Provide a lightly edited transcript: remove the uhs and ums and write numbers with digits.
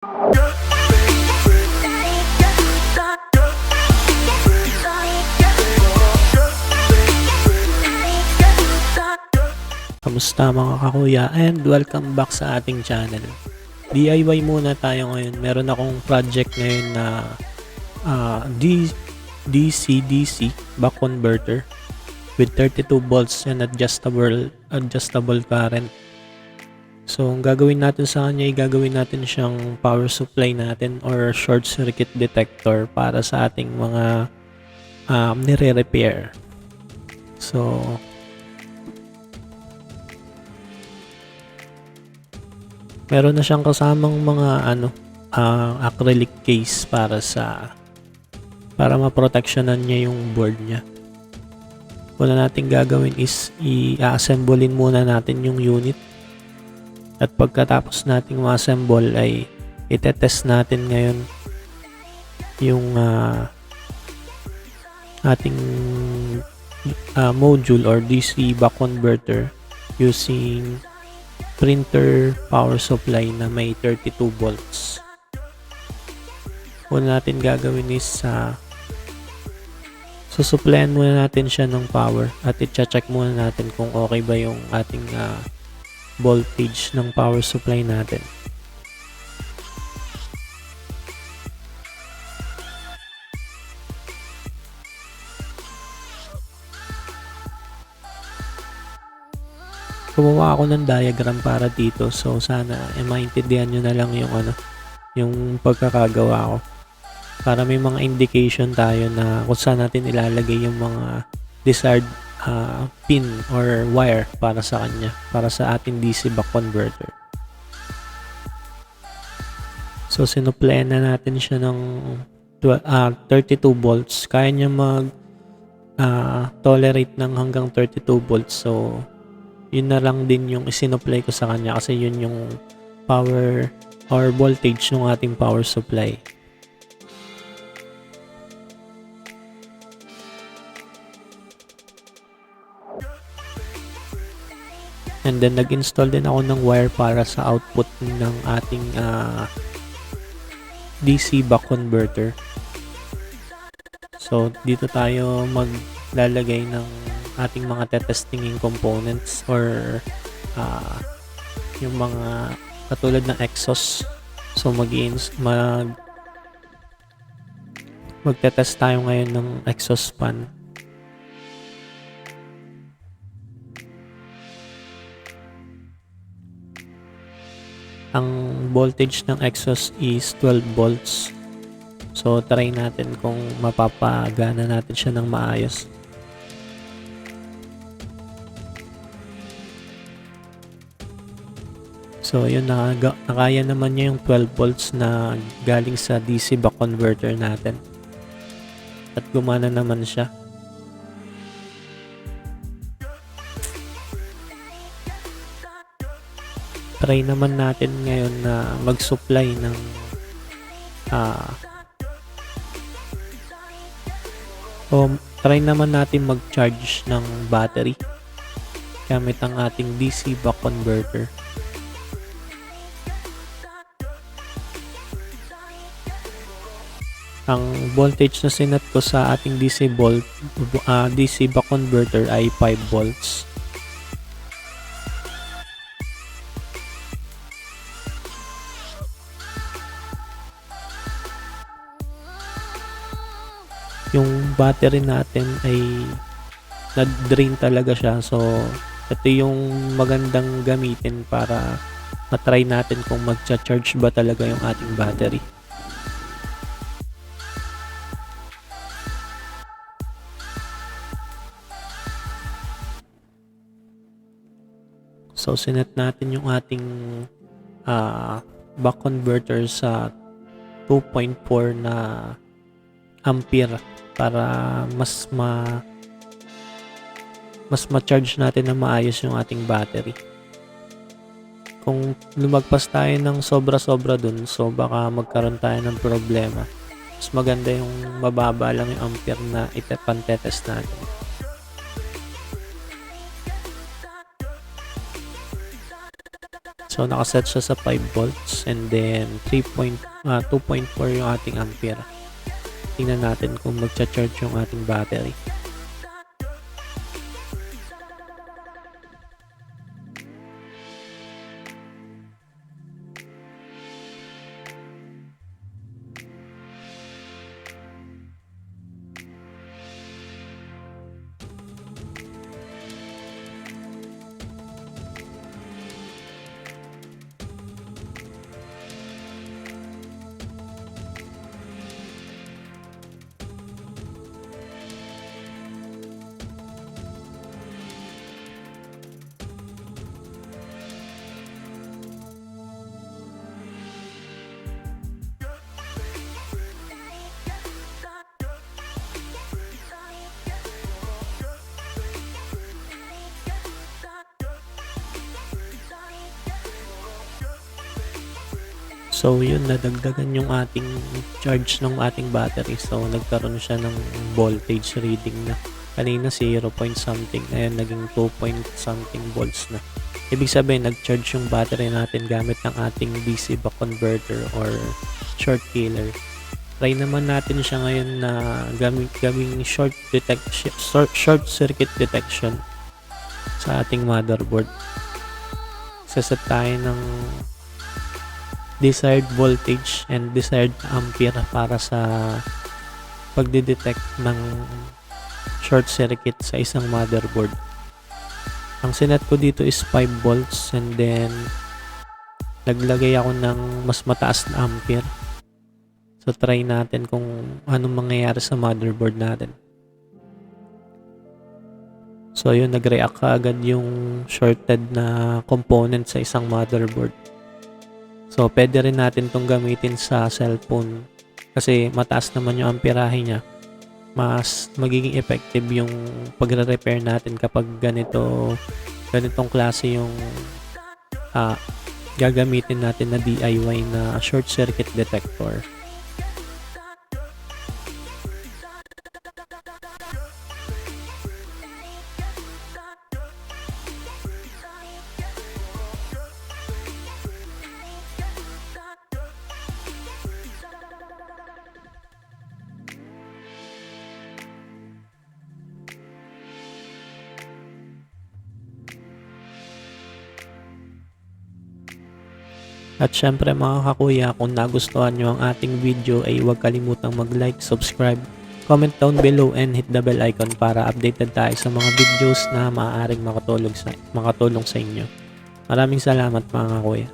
Kamusta mga kakuya, and welcome back sa ating channel. DIY muna tayo ngayon. Meron akong project ngayon na DC-DC back converter with 32 volts and adjustable current. So ang gagawin natin sa kanya, gagawin natin siyang power supply natin or short circuit detector para sa ating mga nire-repair. So meron na siyang kasamang mga acrylic case para maproteksyonan niya yung board niya. Una natin gagawin is i-assemblein muna natin yung unit. At pagkatapos nating ma-assemble ay itetest natin ngayon yung ating module or DC back converter using printer power supply na may 32 volts. Una natin gagawin is susuplayan muna natin siya ng power at i-check muna natin kung okay ba yung ating voltage ng power supply natin. Gumawa ako ng diagram para dito, so sana maintindihan nyo na lang yung pagkakagawa ko para may mga indication tayo na kung saan natin ilalagay yung mga desired pin or wire para sa kanya, para sa ating DC back converter. So sinuplayan na natin siya ng 32 volts. Kaya niya tolerate ng hanggang 32 volts. So yun na lang din yung isinupply ko sa kanya kasi yun yung power or voltage ng ating power supply. And then nag-install din ako ng wire para sa output ng ating DC back converter. So dito tayo maglalagay ng ating mga tetestingin components or yung mga katulad ng exhaust. So magtetest tayo ngayon ng exhaust fan. Ang voltage ng exhaust is 12 volts. So try natin kung mapapagana natin siya ng maayos. So yun, nakaya naman niya yung 12 volts na galing sa DC back converter natin. At gumana naman siya. Try naman natin ngayon na mag-supply ng try naman natin mag-charge ng battery gamit ang ating DC back converter. Ang voltage na sinet ko sa ating DC back converter ay 5 volts. Yung battery natin ay nag-drain talaga siya. So ito yung magandang gamitin para matry natin kung mag-charge ba talaga yung ating battery. So sinet natin yung ating back converter sa 2.4 na ampere para mas ma-charge natin na maayos yung ating battery. Kung lumagpas tayo ng sobra-sobra dun, so baka magkaroon tayo ng problema. Mas maganda yung mababa lang yung ampere na ipantetest natin. So So nakaset siya sa 5 volts and then 2.4 yung ating ampere. Tingnan natin kung magcha-charge yung ating battery. So yun, nadagdagan yung ating charge ng ating battery. So nagkaroon siya ng voltage reading na. Kanina 0 point something, ngayon naging 2 point something volts na. Ibig sabihin nag-charge yung battery natin gamit ng ating DC buck converter or short killer. Try naman natin siya ngayon na gawing short circuit detection sa ating motherboard. Saset tayo ng desired voltage and desired ampere para sa pagdidetect ng short circuit sa isang motherboard. Ang sinet ko dito is 5 volts and then naglagay ako ng mas mataas na ampere. So try natin kung anong mangyayari sa motherboard natin. So yun, nag-react agad yung shorted na component sa isang motherboard. So, pwede rin natin itong gamitin sa cellphone kasi mataas naman yung amperahe niya. Mas magiging effective yung pagre-repair natin kapag ganitong klase yung gagamitin natin na DIY na short circuit detector. At syempre mga kakuya, kung nagustuhan nyo ang ating video ay huwag kalimutang mag-like, subscribe, comment down below and hit the bell icon para updated tayo sa mga videos na maaaring makatulong sa inyo. Maraming salamat mga kakuya.